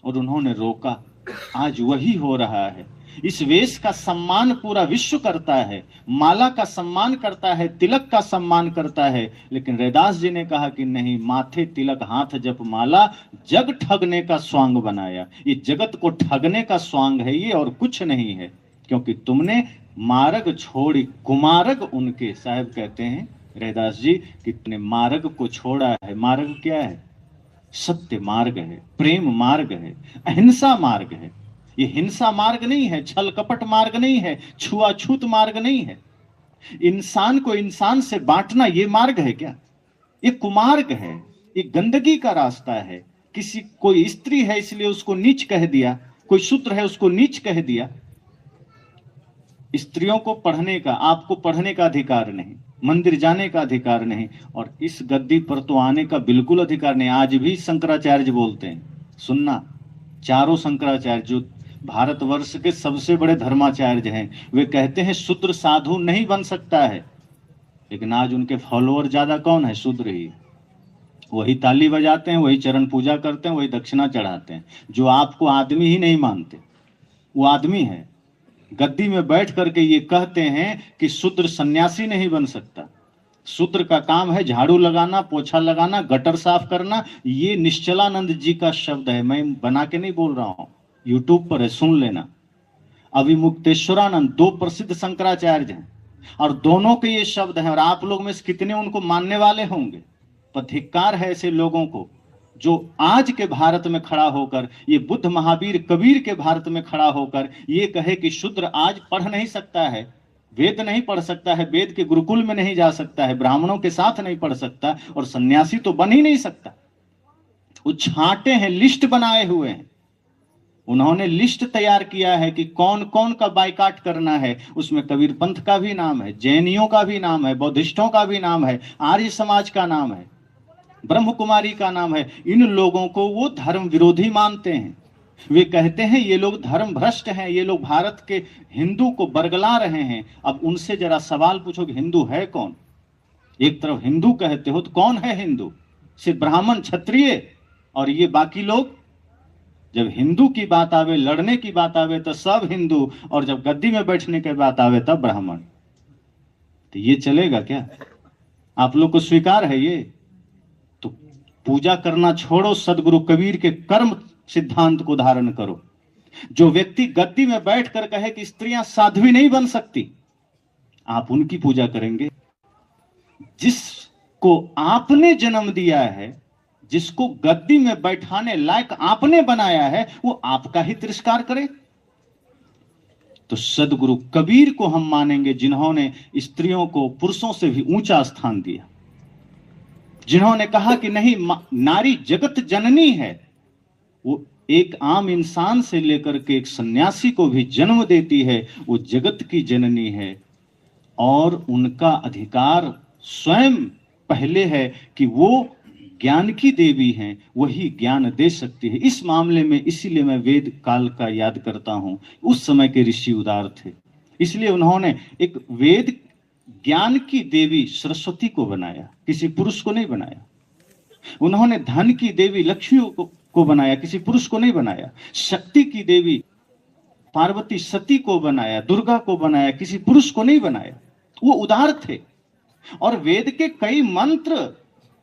और उन्होंने रोका। आज वही हो रहा है। इस वेश का सम्मान पूरा विश्व करता है, माला का सम्मान करता है, तिलक का सम्मान करता है, लेकिन रैदास जी ने कहा कि नहीं, माथे तिलक हाथ जप माला, जग ठगने का स्वांग बनाया। ये जगत को ठगने का स्वांग है ये, और कुछ नहीं है। क्योंकि तुमने मार्ग छोड़ी कुमार्ग उनके, साहब कहते हैं रैदास जी कि तुमने मार्ग को छोड़ा है। मार्ग क्या है? सत्य मार्ग है, प्रेम मार्ग है, अहिंसा मार्ग है। ये हिंसा मार्ग नहीं है, छल कपट मार्ग नहीं है, छुआछूत मार्ग नहीं है। इंसान को इंसान से बांटना ये मार्ग है क्या? ये कुमार्ग है, ये गंदगी का रास्ता है। किसी कोई स्त्री है इसलिए उसको नीच कह दिया, कोई शूद्र है उसको नीच कह दिया। स्त्रियों को पढ़ने का, आपको पढ़ने का अधिकार नहीं, मंदिर जाने का अधिकार नहीं, और इस गद्दी पर तो आने का बिल्कुल अधिकार नहीं। आज भी शंकराचार्य बोलते हैं, सुनना, चारों शंकराचार्य जो भारतवर्ष के सबसे बड़े धर्माचार्य हैं, वे कहते हैं शूद्र साधु नहीं बन सकता है। लेकिन आज उनके फॉलोअर ज्यादा कौन है? शूद्र ही। वही ताली बजाते हैं, वही चरण पूजा करते हैं, वही दक्षिणा चढ़ाते हैं। जो आपको आदमी ही नहीं मानते वो आदमी है। गद्दी में बैठ करके ये कहते हैं कि शूद्र सन्यासी नहीं बन सकता। शूद्र का काम है झाड़ू लगाना, पोछा लगाना, गटर साफ करना। ये निश्चलानंद जी का शब्द है, मैं बना के नहीं बोल रहा हूं, यूट्यूब पर है, सुन लेना। अभिमुक्तेश्वरानंद, दो प्रसिद्ध शंकराचार्य हैं, और दोनों के ये शब्द हैं। और आप लोग में से कितने उनको मानने वाले होंगे? पर धिक्कार है ऐसे लोगों को जो आज के भारत में खड़ा होकर, ये बुद्ध महावीर कबीर के भारत में खड़ा होकर ये कहे कि शूद्र आज पढ़ नहीं सकता है, वेद नहीं पढ़ सकता है, वेद के गुरुकुल में नहीं जा सकता है, ब्राह्मणों के साथ नहीं पढ़ सकता, और सन्यासी तो बन ही नहीं सकता। वो छांटे हैं, लिस्ट बनाए हुए हैं। उन्होंने लिस्ट तैयार किया है कि कौन कौन का बाइकाट करना है। उसमें कबीर पंथ का भी नाम है, जैनियों का भी नाम है, बौद्धिस्टों का भी नाम है, आर्य समाज का नाम है, ब्रह्म कुमारी का नाम है। इन लोगों को वो धर्म विरोधी मानते हैं। वे कहते हैं ये लोग धर्म भ्रष्ट हैं, ये लोग भारत के हिंदू को बरगला रहे हैं। अब उनसे जरा सवाल पूछो कि हिंदू है कौन? एक तरफ हिंदू कहते हो तो कौन है हिंदू? सिर्फ ब्राह्मण क्षत्रिय और ये बाकी लोग? जब हिंदू की बात आवे, लड़ने की बात आवे तो सब हिंदू, और जब गद्दी में बैठने की बात आवे तब ब्राह्मण। तो ये चलेगा क्या? आप लोग को स्वीकार है ये? तो पूजा करना छोड़ो, सदगुरु कबीर के कर्म सिद्धांत को धारण करो। जो व्यक्ति गद्दी में बैठकर कहे कि स्त्रियां साध्वी नहीं बन सकती, आप उनकी पूजा करेंगे? जिसको आपने जन्म दिया है, जिसको गद्दी में बैठाने लायक आपने बनाया है वो आपका ही तिरस्कार करे। तो सदगुरु कबीर को हम मानेंगे, जिन्होंने स्त्रियों को पुरुषों से भी ऊंचा स्थान दिया, जिन्होंने कहा कि नहीं, नारी जगत जननी है। वो एक आम इंसान से लेकर के एक सन्यासी को भी जन्म देती है, वो जगत की जननी है। और उनका अधिकार स्वयं पहले है कि वो ज्ञान की देवी हैं, वही ज्ञान दे सकती है। इस मामले में इसीलिए मैं वेद काल का याद करता हूं। उस समय के ऋषि उदार थे, इसलिए उन्होंने एक वेद ज्ञान की देवी सरस्वती को बनाया, किसी पुरुष को नहीं बनाया। उन्होंने धन की देवी लक्ष्मी को बनाया, किसी पुरुष को नहीं बनाया। शक्ति की देवी पार्वती सती को बनाया, दुर्गा को बनाया, किसी पुरुष को नहीं बनाया। वो उदार थे। और वेद के कई मंत्र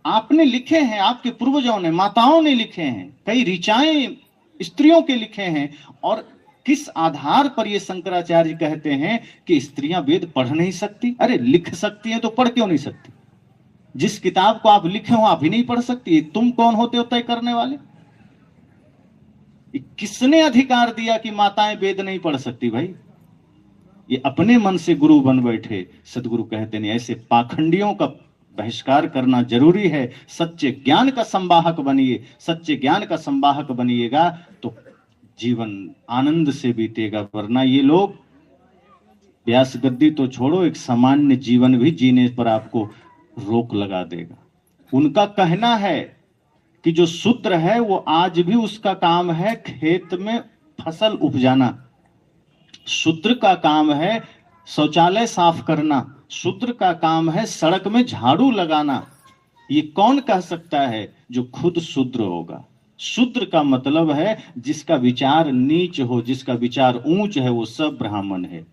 आपने लिखे हैं, आपके पूर्वजों ने, माताओं ने लिखे हैं, कई ऋचाएं स्त्रियों के लिखे हैं। और किस आधार पर ये शंकराचार्य कहते हैं कि स्त्रियां वेद पढ़ नहीं सकती? अरे लिख सकती हैं तो पढ़ क्यों नहीं सकती? जिस किताब को आप लिखे हो आप ही नहीं पढ़ सकती, तुम कौन होते हो तय करने वाले? किसने अधिकार दिया कि माताएं वेद नहीं पढ़ सकती? भाई ये अपने मन से गुरु बन बैठे। सदगुरु कहते नहीं, ऐसे पाखंडियों का बहिष्कार करना जरूरी है। सच्चे ज्ञान का संवाहक बनिए, सच्चे ज्ञान का संवाहक बनिएगा तो जीवन आनंद से बीतेगा। वरना ये लोग व्यास गद्दी तो छोड़ो, एक सामान्य जीवन भी जीने पर आपको रोक लगा देगा। उनका कहना है कि जो शूद्र है वो आज भी उसका काम है खेत में फसल उपजाना, शूद्र का काम है शौचालय साफ करना, शूद्र का काम है सड़क में झाड़ू लगाना। ये कौन कह सकता है? जो खुद शूद्र होगा। शूद्र का मतलब है जिसका विचार नीच हो, जिसका विचार ऊंच है, वो सब ब्राह्मण है।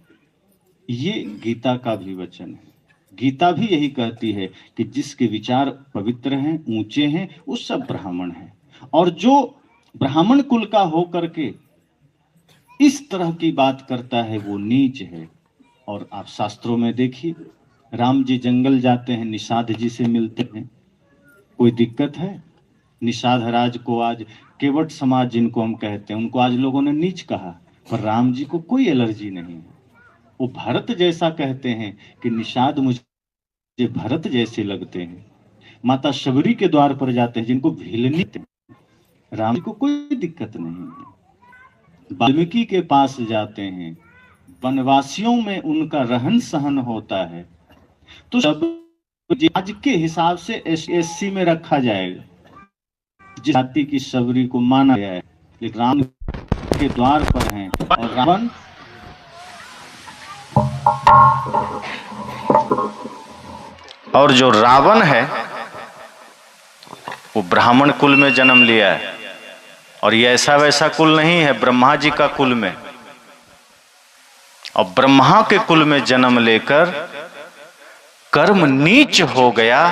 ये गीता का भी वचन है। गीता भी यही कहती है कि जिसके विचार पवित्र हैं, ऊंचे हैं, वो सब ब्राह्मण है। और जो ब्राह्मण कुल का होकर के इस तरह की बात करता है वो नीच है। और आप शास्त्रों में देखिए, राम जी जंगल जाते हैं, निषाद जी से मिलते हैं, कोई दिक्कत है? निषाद राज को आज केवट समाज जिनको हम कहते हैं, उनको आज लोगों ने नीच कहा, पर राम जी को कोई एलर्जी नहीं है। वो भरत जैसा कहते हैं कि निषाद मुझे भरत जैसे लगते हैं। माता शबरी के द्वार पर जाते हैं, जिनको भीलनी, राम जी को कोई दिक्कत नहीं है। वाल्मीकि के पास जाते हैं, वनवासियों में उनका रहन सहन होता है। तो सब आज के हिसाब से SC में रखा जाएगा, जिस जाति की शबरी को माना गया है, लेकिन राम के द्वार पर हैं। और रावण और जो रावण है वो ब्राह्मण कुल में जन्म लिया है। और ये ऐसा वैसा कुल नहीं है, ब्रह्मा जी का कुल में। और ब्रह्मा के कुल में जन्म लेकर कर्म नीच हो गया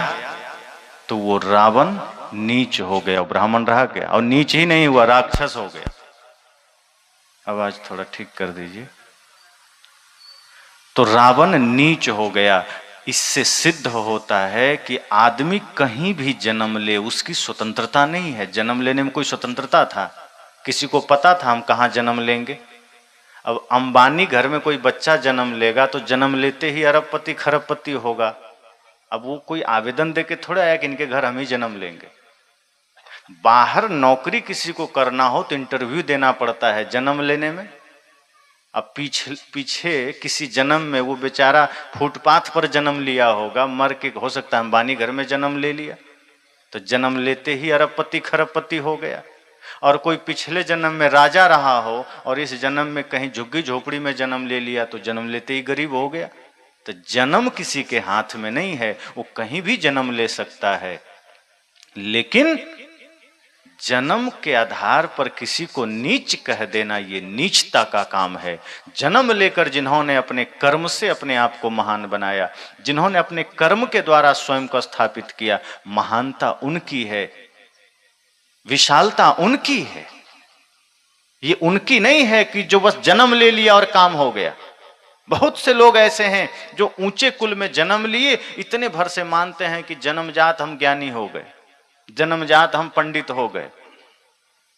तो वो रावण नीच हो गया, ब्राह्मण रह गया। और नीच ही नहीं हुआ, राक्षस हो गया। आवाज थोड़ा ठीक कर दीजिए। तो रावण नीच हो गया। इससे सिद्ध होता है कि आदमी कहीं भी जन्म ले, उसकी स्वतंत्रता नहीं है। जन्म लेने में कोई स्वतंत्रता था? किसी को पता था हम कहाँ जन्म लेंगे? अब अंबानी घर में कोई बच्चा जन्म लेगा तो जन्म लेते ही अरबपति खरबपति होगा। अब वो कोई आवेदन देके थोड़ा आया कि इनके घर हम ही जन्म लेंगे। बाहर नौकरी किसी को करना हो तो इंटरव्यू देना पड़ता है जन्म लेने में। अब पीछे किसी जन्म में वो बेचारा फुटपाथ पर जन्म लिया होगा, मर के, हो सकता है अंबानी घर में जन्म ले लिया, तो जन्म लेते ही अरबपति खरबपति हो गया। और कोई पिछले जन्म में राजा रहा हो और इस जन्म में कहीं झुग्गी झोपड़ी में जन्म ले लिया तो जन्म लेते ही गरीब हो गया। तो जन्म किसी के हाथ में नहीं है, वो कहीं भी जन्म ले सकता है। लेकिन जन्म के आधार पर किसी को नीच कह देना, ये नीचता का काम है। जन्म लेकर जिन्होंने अपने कर्म से अपने आप को महान बनाया, जिन्होंने अपने कर्म के द्वारा स्वयं को स्थापित किया, महानता उनकी है, विशालता उनकी है। ये उनकी नहीं है कि जो बस जन्म ले लिया और काम हो गया। बहुत से लोग ऐसे हैं जो ऊंचे कुल में जन्म लिए, इतने भर से मानते हैं कि जन्मजात हम ज्ञानी हो गए, जन्मजात हम पंडित हो गए।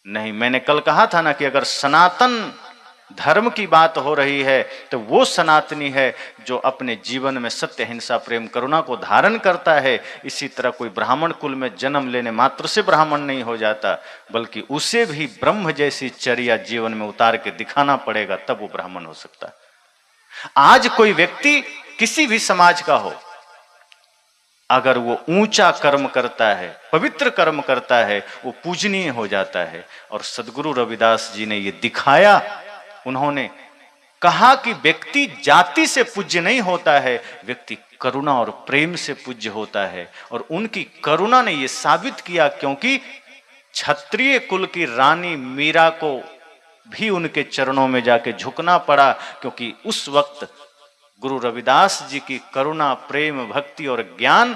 नहीं, मैंने कल कहा था ना कि अगर सनातन धर्म की बात हो रही है तो वो सनातनी है जो अपने जीवन में सत्य, हिंसा, प्रेम, करुणा को धारण करता है। इसी तरह कोई ब्राह्मण कुल में जन्म लेने मात्र से ब्राह्मण नहीं हो जाता, बल्कि उसे भी ब्रह्म जैसी चर्या जीवन में उतार के दिखाना पड़ेगा, तब वो ब्राह्मण हो सकता है। आज कोई व्यक्ति किसी भी समाज का हो, अगर वो ऊंचा कर्म करता है, पवित्र कर्म करता है, वो पूजनीय हो जाता है। और सदगुरु रविदास जी ने ये दिखाया। उन्होंने कहा कि व्यक्ति जाति से पूज्य नहीं होता है, व्यक्ति करुणा और प्रेम से पूज्य होता है। और उनकी करुणा ने यह साबित किया, क्योंकि क्षत्रिय कुल की रानी मीरा को भी उनके चरणों में जाके झुकना पड़ा, क्योंकि उस वक्त गुरु रविदास जी की करुणा, प्रेम, भक्ति और ज्ञान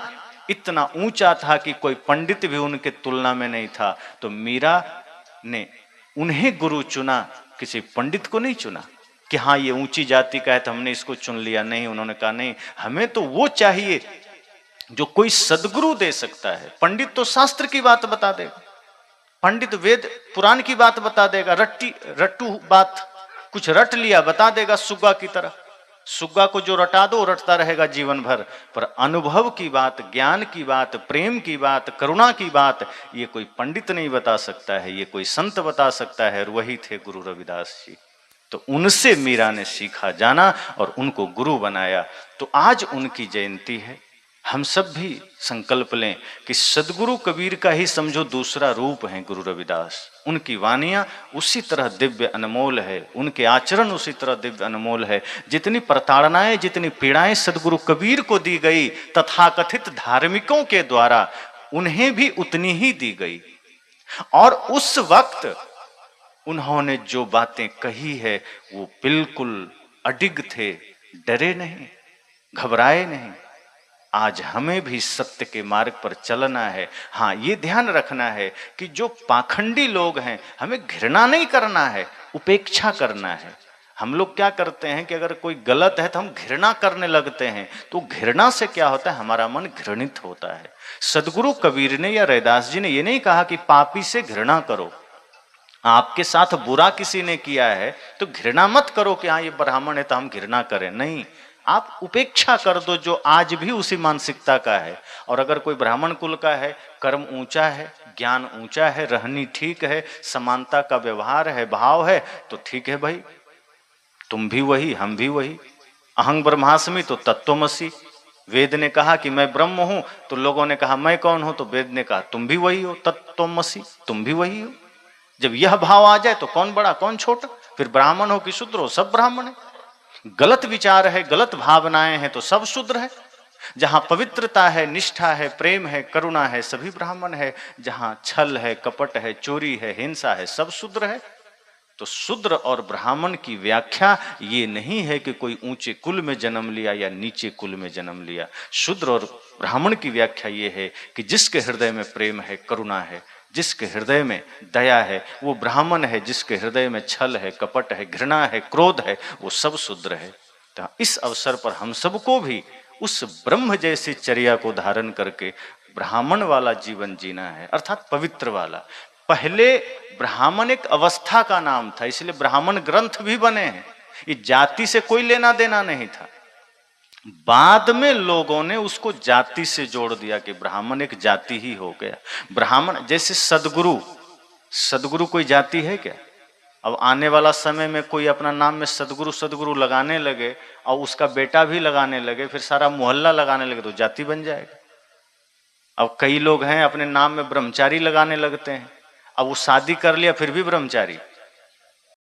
इतना ऊंचा था कि कोई पंडित भी उनके तुलना में नहीं था। तो मीरा ने उन्हें गुरु चुना, किसी पंडित को नहीं चुना कि हाँ ये ऊंची जाति का है तो हमने इसको चुन लिया। नहीं, उन्होंने कहा नहीं, हमें तो वो चाहिए जो कोई सदगुरु दे सकता है। पंडित तो शास्त्र की बात बता देगा, पंडित वेद पुराण की बात बता देगा, रट्टू बात कुछ रट लिया बता देगा, सुग्गा की तरह। सुग्गा को जो रटा दो रटता रहेगा जीवन भर। पर अनुभव की बात, ज्ञान की बात, प्रेम की बात, करुणा की बात, ये कोई पंडित नहीं बता सकता है, ये कोई संत बता सकता है। और वही थे गुरु रविदास जी। तो उनसे मीरा ने सीखा, जाना और उनको गुरु बनाया। तो आज उनकी जयंती है। हम सब भी संकल्प लें कि सदगुरु कबीर का ही समझो दूसरा रूप है गुरु रविदास। उनकी वानियां उसी तरह दिव्य अनमोल है, उनके आचरण उसी तरह दिव्य अनमोल है। जितनी प्रताड़नाएं, जितनी पीड़ाएं सदगुरु कबीर को दी गई, तथाकथित धार्मिकों के द्वारा उन्हें भी उतनी ही दी गई। और उस वक्त उन्होंने जो बातें कही है वो बिल्कुल अडिग थे, डरे नहीं, घबराए नहीं। आज हमें भी सत्य के मार्ग पर चलना है। हाँ, ये ध्यान रखना है कि जो पाखंडी लोग हैं, हमें घृणा नहीं करना है, उपेक्षा करना है। हम लोग क्या करते हैं कि अगर कोई गलत है तो हम घृणा करने लगते हैं। तो घृणा से क्या होता है, हमारा मन घृणित होता है। सदगुरु कबीर ने या रैदास जी ने ये नहीं कहा कि पापी से घृणा करो। आपके साथ बुरा किसी ने किया है तो घृणा मत करो कि हाँ ये ब्राह्मण है तो हम घृणा करें। नहीं, आप उपेक्षा कर दो जो आज भी उसी मानसिकता का है। और अगर कोई ब्राह्मण कुल का है, कर्म ऊंचा है, ज्ञान ऊंचा है, रहनी ठीक है, समानता का व्यवहार है, भाव है, तो ठीक है भाई, तुम भी वही, हम भी वही। अहं ब्रह्मास्मि तो तत्त्वमसि। वेद ने कहा कि मैं ब्रह्म हूं, तो लोगों ने कहा मैं कौन हूं, तो वेद ने कहा तुम भी वही हो, तत्त्वमसि, तुम भी वही हो। जब यह भाव आ जाए तो कौन बड़ा कौन छोटा, फिर ब्राह्मण हो कि शूद्र हो, सब ब्राह्मण है। गलत विचार है, गलत भावनाएं हैं तो सब शूद्र है। जहां पवित्रता है, निष्ठा है, प्रेम है, करुणा है, सभी ब्राह्मण है। जहां छल है, कपट है, चोरी है, हिंसा है, सब शूद्र है। तो शूद्र और ब्राह्मण की व्याख्या ये नहीं है कि कोई ऊंचे कुल में जन्म लिया या नीचे कुल में जन्म लिया। शूद्र और ब्राह्मण की व्याख्या ये है कि जिसके हृदय में प्रेम है, करुणा है, जिसके हृदय में दया है, वो ब्राह्मण है। जिसके हृदय में छल है, कपट है, घृणा है, क्रोध है, वो सब शूद्र है। तो इस अवसर पर हम सबको भी उस ब्रह्म जैसी चर्या को धारण करके ब्राह्मण वाला जीवन जीना है, अर्थात पवित्र वाला। पहले ब्राह्मण एक अवस्था का नाम था, इसलिए ब्राह्मण ग्रंथ भी बने हैं। ये जाति से कोई लेना देना नहीं था। बाद में लोगों ने उसको जाति से जोड़ दिया कि ब्राह्मण एक जाति ही हो गया। ब्राह्मण जैसे सदगुरु, सदगुरु कोई जाति है क्या? अब आने वाला समय में कोई अपना नाम में सदगुरु सदगुरु लगाने लगे और उसका बेटा भी लगाने लगे, फिर सारा मोहल्ला लगाने लगे, तो जाति बन जाएगा। अब कई लोग हैं अपने नाम में ब्रह्मचारी लगाने लगते हैं, अब वो शादी कर लिया फिर भी ब्रह्मचारी।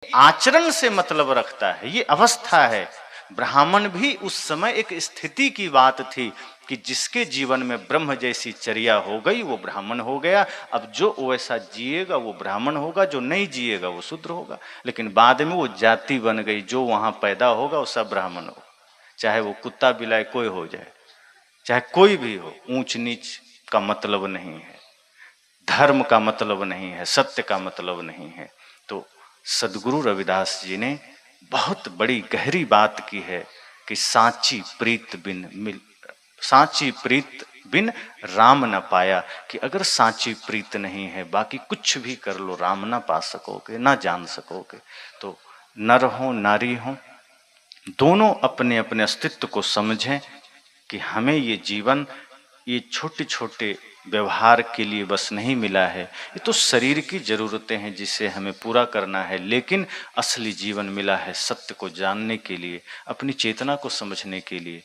आचरण से मतलब रखता है, ये अवस्था है। ब्राह्मण भी उस समय एक स्थिति की बात थी कि जिसके जीवन में ब्रह्म जैसी चर्या हो गई वो ब्राह्मण हो गया। अब जो वैसा जिएगा वो ब्राह्मण होगा, जो नहीं जिएगा वो शूद्र होगा। लेकिन बाद में वो जाति बन गई, जो वहां पैदा होगा वो सब ब्राह्मण होगा, चाहे वो कुत्ता बिलाई कोई हो जाए, चाहे कोई भी हो। ऊंच नीच का मतलब नहीं है, धर्म का मतलब नहीं है, सत्य का मतलब नहीं है। तो सदगुरु रविदास जी ने बहुत बड़ी गहरी बात की है कि सांची प्रीत बिन मिल, सांची प्रीत बिन राम न पाया, कि अगर सांची प्रीत नहीं है बाकी कुछ भी कर लो, राम ना पा सकोगे, ना जान सकोगे। तो नर हो नारी हो, दोनों अपने अपने अस्तित्व को समझें कि हमें ये जीवन ये छोटे छोटे व्यवहार के लिए बस नहीं मिला है, ये तो शरीर की जरूरतें हैं जिसे हमें पूरा करना है, लेकिन असली जीवन मिला है सत्य को जानने के लिए, अपनी चेतना को समझने के लिए।